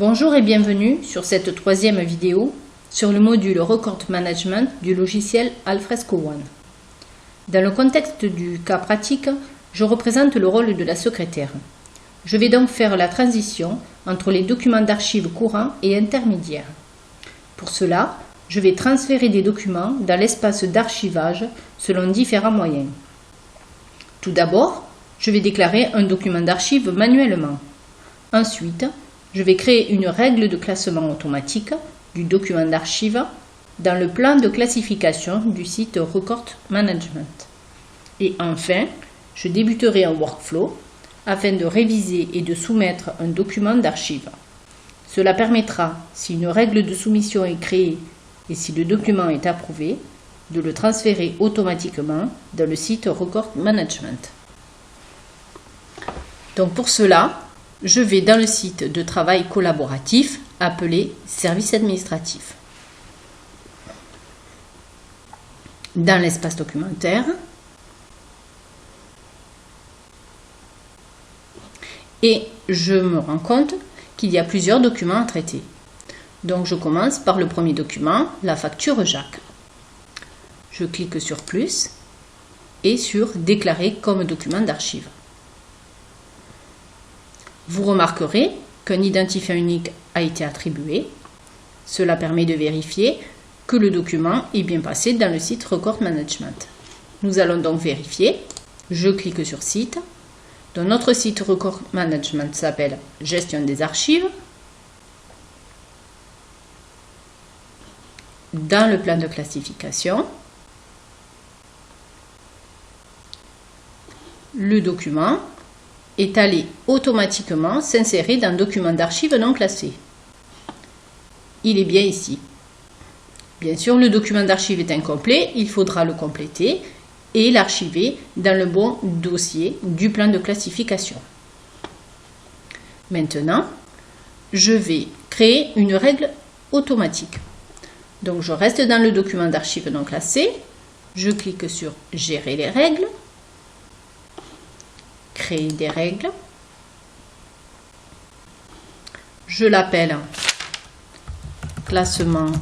Bonjour et bienvenue sur cette troisième vidéo sur le module Record Management du logiciel Alfresco One. Dans le contexte du cas pratique, je représente le rôle de la secrétaire. Je vais donc faire la transition entre les documents d'archives courants et intermédiaires. Pour cela, je vais transférer des documents dans l'espace d'archivage selon différents moyens. Tout d'abord, je vais déclarer un document d'archive manuellement. Ensuite, je vais créer une règle de classement automatique du document d'archive dans le plan de classification du site Record Management. Et enfin, je débuterai un workflow afin de réviser et de soumettre un document d'archive. Cela permettra, si une règle de soumission est créée et si le document est approuvé, de le transférer automatiquement dans le site Record Management. Donc pour cela, je vais dans le site de travail collaboratif appelé Service administratif. Dans l'espace documentaire, et je me rends compte qu'il y a plusieurs documents à traiter. Donc je commence par le premier document, la facture Jacques. Je clique sur plus et sur déclarer comme document d'archive. Vous remarquerez qu'un identifiant unique a été attribué. Cela permet de vérifier que le document est bien passé dans le site Record Management. Nous allons donc vérifier. Je clique sur site. Donc notre site Record Management s'appelle Gestion des archives. Dans le plan de classification, le document est allé automatiquement s'insérer dans document d'archives non classé. Il est bien ici. Bien sûr, le document d'archive est incomplet, il faudra le compléter et l'archiver dans le bon dossier du plan de classification. Maintenant, je vais créer une règle automatique. Donc, je reste dans le document d'archives non classé, je clique sur Gérer les règles, Créer des règles. Je l'appelle classement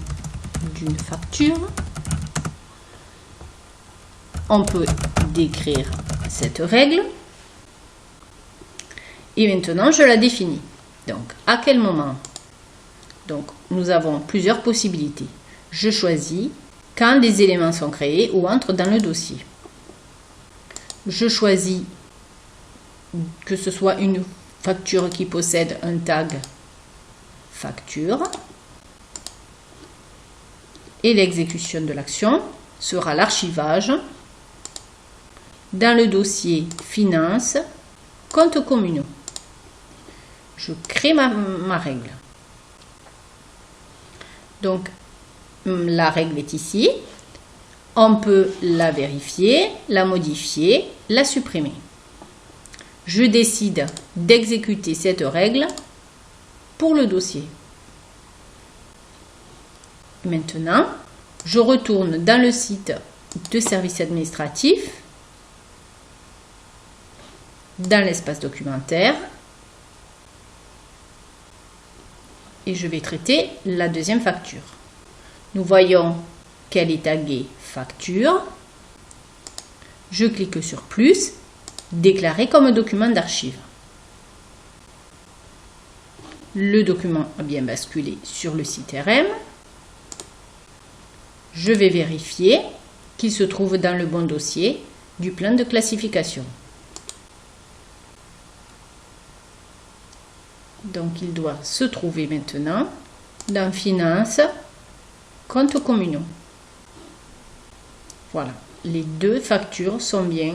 d'une facture. On peut décrire cette règle. Et maintenant, je la définis. Donc, à quel moment? Donc, nous avons plusieurs possibilités. Je choisis quand des éléments sont créés ou entrent dans le dossier. Je choisis que ce soit une facture qui possède un tag facture et l'exécution de l'action sera l'archivage dans le dossier Finances, comptes communaux. Je crée ma règle. Donc, la règle est ici. On peut la vérifier, la modifier, la supprimer. Je décide d'exécuter cette règle pour le dossier. Maintenant, je retourne dans le site de service administratif, dans l'espace documentaire, et je vais traiter la deuxième facture. Nous voyons qu'elle est taguée facture. Je clique sur plus. Déclarer comme document d'archive. Le document a bien basculé sur le site RM. Je vais vérifier qu'il se trouve dans le bon dossier du plan de classification. Donc il doit se trouver maintenant dans Finances, comptes communaux. Voilà, les deux factures sont bien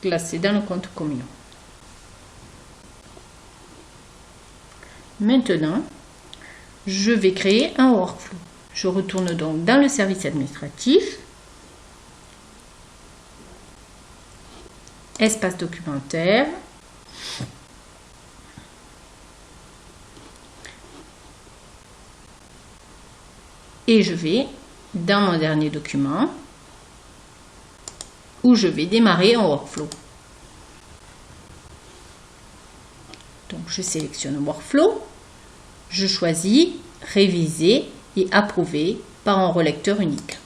classé dans le compte communal. Maintenant, je vais créer un workflow. Je retourne donc dans le service administratif, espace documentaire, et je vais dans mon dernier document où je vais démarrer un workflow. Donc je sélectionne Workflow, Je choisis réviser et approuver par un relecteur unique.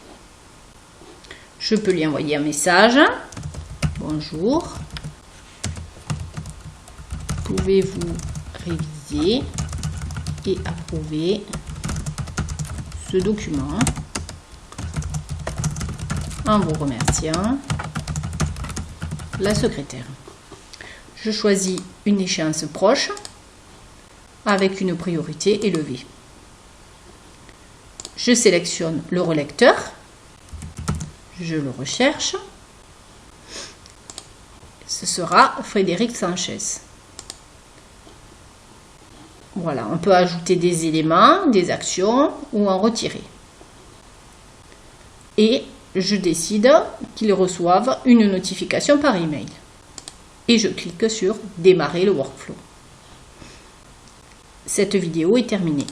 Je peux lui envoyer un message. Bonjour. Pouvez-vous réviser et approuver ce document en vous remerciant, la secrétaire. Je choisis une échéance proche avec une priorité élevée. Je sélectionne le relecteur, je le recherche. Ce sera Frédéric Sanchez. Voilà, on peut ajouter des éléments, des actions ou en retirer. Et je décide qu'il reçoive une notification par email. Et je clique sur démarrer le workflow. Cette vidéo est terminée.